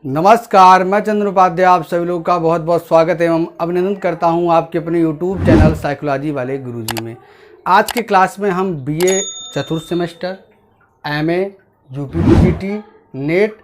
नमस्कार, मैं चंद्र उपाध्याय आप सभी लोगों का बहुत बहुत स्वागत एवं अभिनंदन करता हूं आपके अपने YouTube चैनल साइकोलॉजी वाले गुरुजी में। आज के क्लास में हम BA चतुर्थ सेमेस्टर, MA, UPPGT, नेट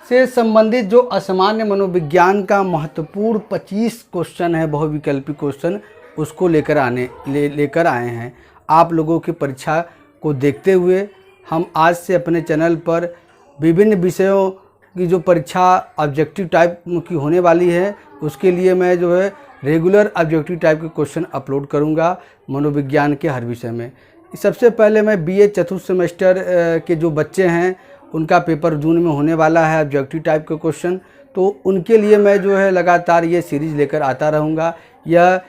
से संबंधित जो असामान्य मनोविज्ञान का महत्वपूर्ण 25 क्वेश्चन है, बहुविकल्पी क्वेश्चन, उसको लेकर आए हैं। आप लोगों की परीक्षा को देखते हुए हम आज से अपने चैनल पर विभिन्न विषयों की जो परीक्षा ऑब्जेक्टिव टाइप की होने वाली है, उसके लिए मैं जो है रेगुलर ऑब्जेक्टिव टाइप के क्वेश्चन अपलोड करूंगा मनोविज्ञान के हर विषय में। सबसे पहले मैं BA चतुर्थ सेमेस्टर के जो बच्चे हैं उनका पेपर जून में होने वाला है, ऑब्जेक्टिव टाइप के क्वेश्चन, तो उनके लिए मैं जो है लगातार ये सीरीज़ लेकर आता रहूँगा। यह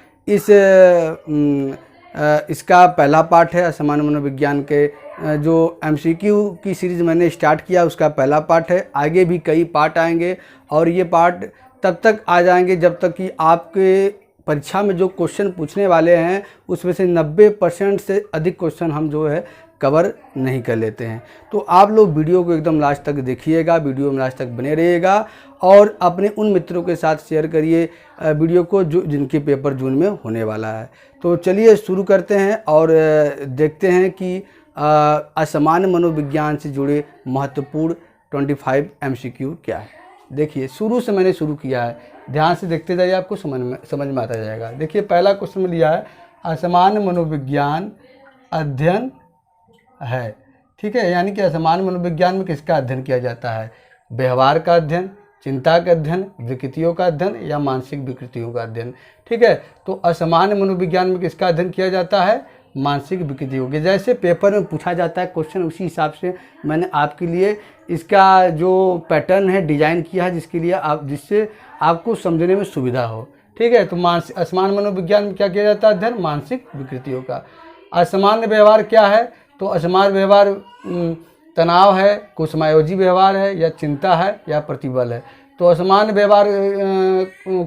इसका पहला पार्ट है। असामान्य मनोविज्ञान के जो MCQ की सीरीज़ मैंने स्टार्ट किया उसका पहला पार्ट है। आगे भी कई पार्ट आएंगे और ये पार्ट तब तक आ जाएंगे जब तक कि आपके परीक्षा में जो क्वेश्चन पूछने वाले हैं उसमें से 90% से अधिक क्वेश्चन हम जो है कवर नहीं कर लेते हैं। तो आप लोग वीडियो को एकदम लास्ट तक देखिएगा, वीडियो में लास्ट तक बने रहिएगा और अपने उन मित्रों के साथ शेयर करिए वीडियो को जिनके पेपर जून में होने वाला है। तो चलिए शुरू करते हैं और देखते हैं कि असामान्य मनोविज्ञान से जुड़े महत्वपूर्ण 25 MCQ क्या है। देखिए, शुरू से मैंने शुरू किया है, ध्यान से देखते जाइए, आपको समझ में आता जाएगा। देखिए, पहला क्वेश्चन में लिया है असामान्य मनोविज्ञान अध्ययन है, ठीक है। यानी कि असामान्य मनोविज्ञान में किसका अध्ययन किया जाता है? व्यवहार का अध्ययन, चिंता का अध्ययन, विकृतियों का अध्ययन या मानसिक विकृतियों का अध्ययन, ठीक है। तो असामान्य मनोविज्ञान में किसका अध्ययन किया जाता है? मानसिक विकृतियों के। जैसे पेपर में पूछा जाता है क्वेश्चन, उसी हिसाब से मैंने आपके लिए इसका जो पैटर्न है डिजाइन किया है, जिससे आपको समझने में सुविधा हो, ठीक है। तो असामान्य मनोविज्ञान में क्या किया जाता है? अध्ययन मानसिक विकृतियों का। असामान्य व्यवहार क्या है? तो असामान्य व्यवहार तनाव है, कुसमायोजी व्यवहार है, या चिंता है, या प्रतिबल है। तो असामान्य व्यवहार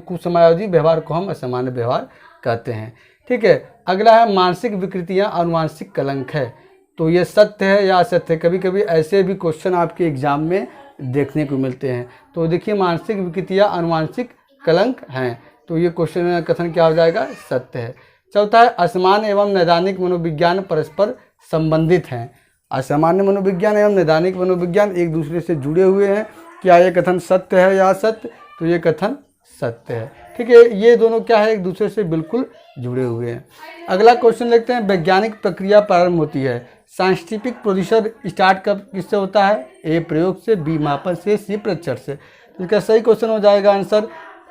कुसमायोजी व्यवहार को हम असामान्य व्यवहार कहते हैं, ठीक है। अगला है मानसिक विकृतियां अनुवांशिक कलंक है। तो ये सत्य है या असत्य है? कभी कभी ऐसे भी क्वेश्चन आपके एग्जाम में देखने को मिलते हैं। तो देखिए, मानसिक विकृतियां अनुवांशिक कलंक हैं, तो ये क्वेश्चन कथन क्या हो जाएगा? सत्य है। चौथा है असामान्य एवं नैदानिक मनोविज्ञान परस्पर संबंधित हैं। असामान्य मनोविज्ञान एवं नैदानिक मनोविज्ञान एक दूसरे से जुड़े हुए हैं। क्या ये कथन सत्य है या असत्य? तो ये कथन सत्य है, ठीक है। ये दोनों क्या है? एक दूसरे से बिल्कुल जुड़े हुए हैं। अगला क्वेश्चन देखते हैं, वैज्ञानिक प्रक्रिया प्रारंभ होती है। साइंटिफिक प्रोड्यूसर स्टार्ट कब किससे होता है? A प्रयोग से, B मापन से, C प्रेक्षण से। तो इसका सही क्वेश्चन हो जाएगा आंसर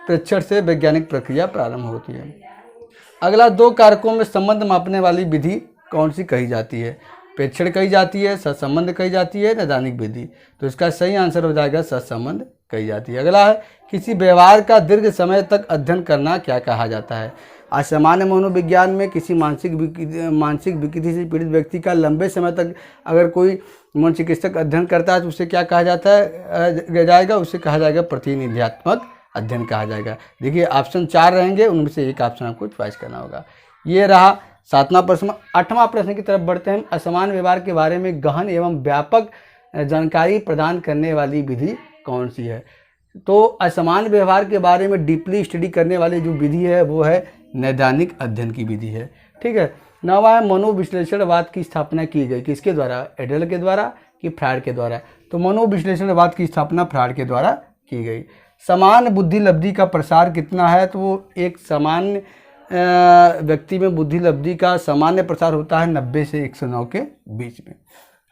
प्रेक्षण से वैज्ञानिक प्रक्रिया प्रारंभ होती है। अगला, दो कारकों में संबंध मापने वाली विधि कौन सी कही जाती है? प्रेक्षण कही जाती है, सहसंबंध कही जाती है, नैदानिक विधि। तो इसका सही आंसर हो जाएगा सहसंबंध कही जाती है। अगला है किसी व्यवहार का दीर्घ समय तक अध्ययन करना क्या कहा जाता है? असामान्य मनोविज्ञान में किसी मानसिक विकृति से पीड़ित व्यक्ति का लंबे समय तक अगर कोई मनोचिकित्सक अध्ययन करता है तो उसे क्या कहा जाता है? उसे कहा जाएगा प्रतिनिध्यात्मक अध्ययन कहा जाएगा। देखिए, ऑप्शन 4 रहेंगे, उनमें से एक ऑप्शन आपको चॉइस करना होगा। ये रहा 7वां प्रश्न। 8वां प्रश्न की तरफ बढ़ते हैं। असामान्य व्यवहार के बारे में गहन एवं व्यापक जानकारी प्रदान करने वाली विधि कौन सी है? तो असामान्य व्यवहार के बारे में डीपली स्टडी करने वाली जो विधि है वो है नैदानिक अध्ययन की विधि है, ठीक है। 9वां है मनोविश्लेषणवाद की स्थापना की गई किसके द्वारा? एडल के द्वारा कि फ्रायड के द्वारा? तो मनोविश्लेषणवाद की स्थापना फ्रायड के द्वारा की गई। समान बुद्धि लब्धि का प्रसार कितना है? तो वो एक सामान्य व्यक्ति में बुद्धि लब्धि का सामान्य प्रसार होता है 90 से 109 के बीच में।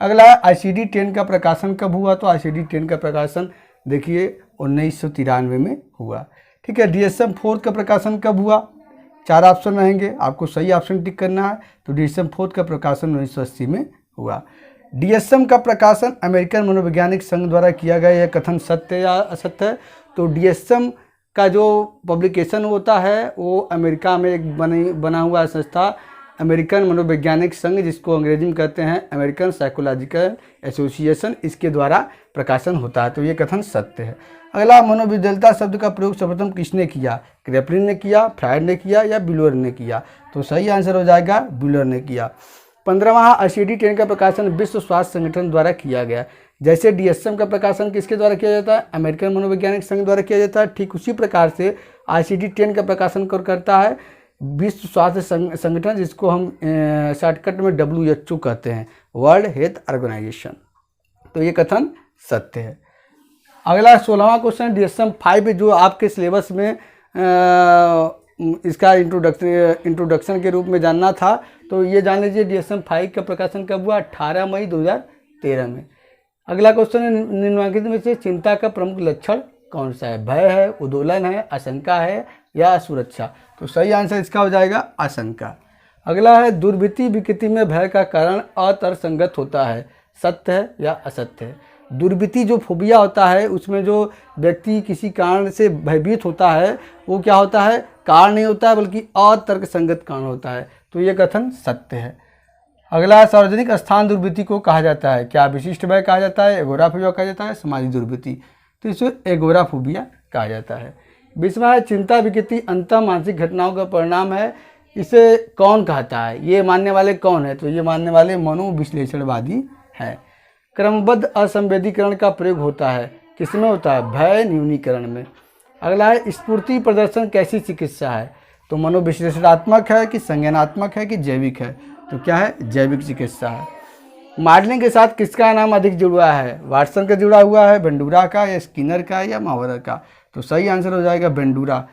अगला है ICD-10 का प्रकाशन कब हुआ? तो ICD-10 का प्रकाशन देखिए 1993 में हुआ, ठीक है। DSM-4 का प्रकाशन कब हुआ? 4 ऑप्शन रहेंगे, आपको सही ऑप्शन टिक करना है। तो DSM-4 का प्रकाशन 1980 में हुआ। DSM का प्रकाशन अमेरिकन मनोवैज्ञानिक संघ द्वारा किया गया, यह कथन सत्य या असत्य है? तो DSM का जो पब्लिकेशन होता है वो अमेरिका में एक बना हुआ संस्था अमेरिकन मनोवैज्ञानिक संघ, जिसको अंग्रेजी में कहते हैं अमेरिकन साइकोलॉजिकल एसोसिएशन, इसके द्वारा प्रकाशन होता है। तो ये कथन सत्य है। अगला, मनोविद्यलता शब्द का प्रयोग सर्वप्रथम किसने किया? क्रेपलिन ने किया, फ्रायड ने किया या ब्यूलर ने किया? तो सही आंसर हो जाएगा ब्यूलर ने किया। 15वां ICD-10 का प्रकाशन विश्व स्वास्थ्य संगठन द्वारा किया गया। जैसे DSM का प्रकाशन किसके द्वारा किया जाता है, अमेरिकन मनोवैज्ञानिक संघ द्वारा किया जाता है, ठीक उसी प्रकार से ICD-10 का प्रकाशन करता है विश्व स्वास्थ्य संगठन, जिसको हम शॉर्टकट में WHO कहते हैं, वर्ल्ड हेल्थ ऑर्गेनाइजेशन। तो ये कथन सत्य है। अगला 16वां क्वेश्चन DSM-5 जो आपके सिलेबस में इसका इंट्रोडक्शन के रूप में जानना था, तो ये जान लीजिए DSM-5 का प्रकाशन कब हुआ, 18 मई 2013 में। अगला क्वेश्चन है निम्नलिखित में से चिंता का प्रमुख लक्षण कौन सा है, भय है, उद्दोलन है, आशंका है या सुरक्षा। तो सही आंसर इसका हो जाएगा आशंका। अगला है दुर्वृत्ति विकृति में भय का कारण अतर्कसंगत होता है, सत्य है या असत्य है। दुर्वृत्ति जो फोबिया होता है उसमें जो व्यक्ति किसी कारण से भयभीत होता है वो क्या होता है, कारण नहीं होता है बल्कि अतर्कसंगत कारण होता है। तो ये कथन सत्य है। अगला सार्वजनिक स्थान दुर्वृत्ति को कहा जाता है, क्या विशिष्ट भय कहा जाता है, एगोराफोबिया कहा जाता है, सामाजिक दुर्वृत्ति। तो इसे एगोराफोबिया कहा जाता है। 20वां है चिंता विकृति अंतः मानसिक घटनाओं का परिणाम है, इसे कौन कहता है, ये मानने वाले कौन है, तो ये मानने वाले मनोविश्लेषणवादी हैं। क्रमबद्ध असंवेदीकरण का प्रयोग होता है, किसमें होता है, भय न्यूनीकरण में। अगला है स्फूर्ति प्रदर्शन कैसी चिकित्सा है, तो मनोविश्लेषणात्मक है कि संज्ञानात्मक है कि जैविक है, तो क्या है, जैविक चिकित्सा है। मॉडलिंग के साथ किसका नाम अधिक जुड़ा है, वाटसन का जुड़ा हुआ है, बेंडूरा का या स्किनर का या मावरर का। तो सही आंसर हो जाएगा बेंडूरा।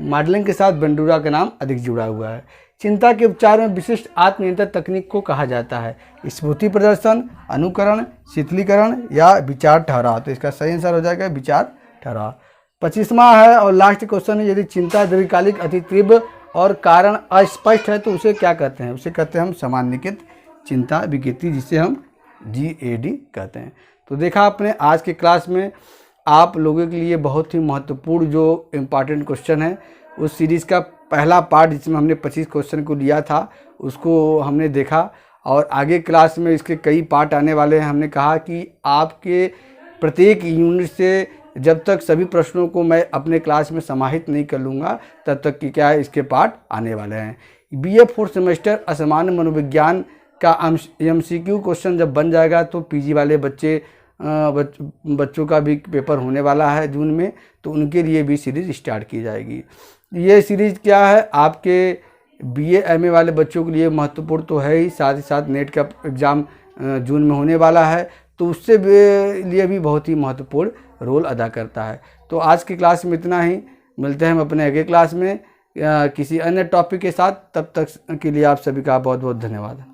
मॉडलिंग के साथ बेंडूरा का नाम अधिक जुड़ा हुआ है। चिंता के उपचार में विशिष्ट आत्मनियंत्रण तकनीक को कहा जाता है, स्फूर्ति प्रदर्शन, अनुकरण, शीतलीकरण या विचार ठहराव। तो इसका सही आंसर हो जाएगा विचार ठहराव। 25वां है और लास्ट क्वेश्चन है, यदि चिंता दीर्घकालिक अति तीव्र और कारण अस्पष्ट है तो उसे क्या कहते हैं, उसे कहते हैं हम सामान्यीकृत चिंता विकृति, जिसे हम GAD कहते हैं। तो देखा आपने आज के क्लास में आप लोगों के लिए बहुत ही महत्वपूर्ण जो इम्पॉर्टेंट क्वेश्चन है उस सीरीज़ का पहला पार्ट जिसमें हमने 25 क्वेश्चन को लिया था उसको हमने देखा, और आगे क्लास में इसके कई पार्ट आने वाले हैं। हमने कहा कि आपके प्रत्येक यूनिट से जब तक सभी प्रश्नों को मैं अपने क्लास में समाहित नहीं कर लूँगा तब तक कि क्या है इसके पार्ट आने वाले हैं। BA 4th सेमेस्टर असामान्य मनोविज्ञान का MCQ क्वेश्चन जब बन जाएगा तो PG वाले बच्चों का भी पेपर होने वाला है जून में, तो उनके लिए भी सीरीज़ स्टार्ट की जाएगी। ये सीरीज़ क्या है, आपके BA MA वाले बच्चों के लिए महत्वपूर्ण तो है ही, साथ ही साथ नेट का एग्ज़ाम जून में होने वाला है, तो उससे लिए भी बहुत ही महत्वपूर्ण रोल अदा करता है। तो आज की क्लास में इतना ही, मिलते हैं हम अपने अगले क्लास में किसी अन्य टॉपिक के साथ। तब तक के लिए आप सभी का बहुत बहुत धन्यवाद।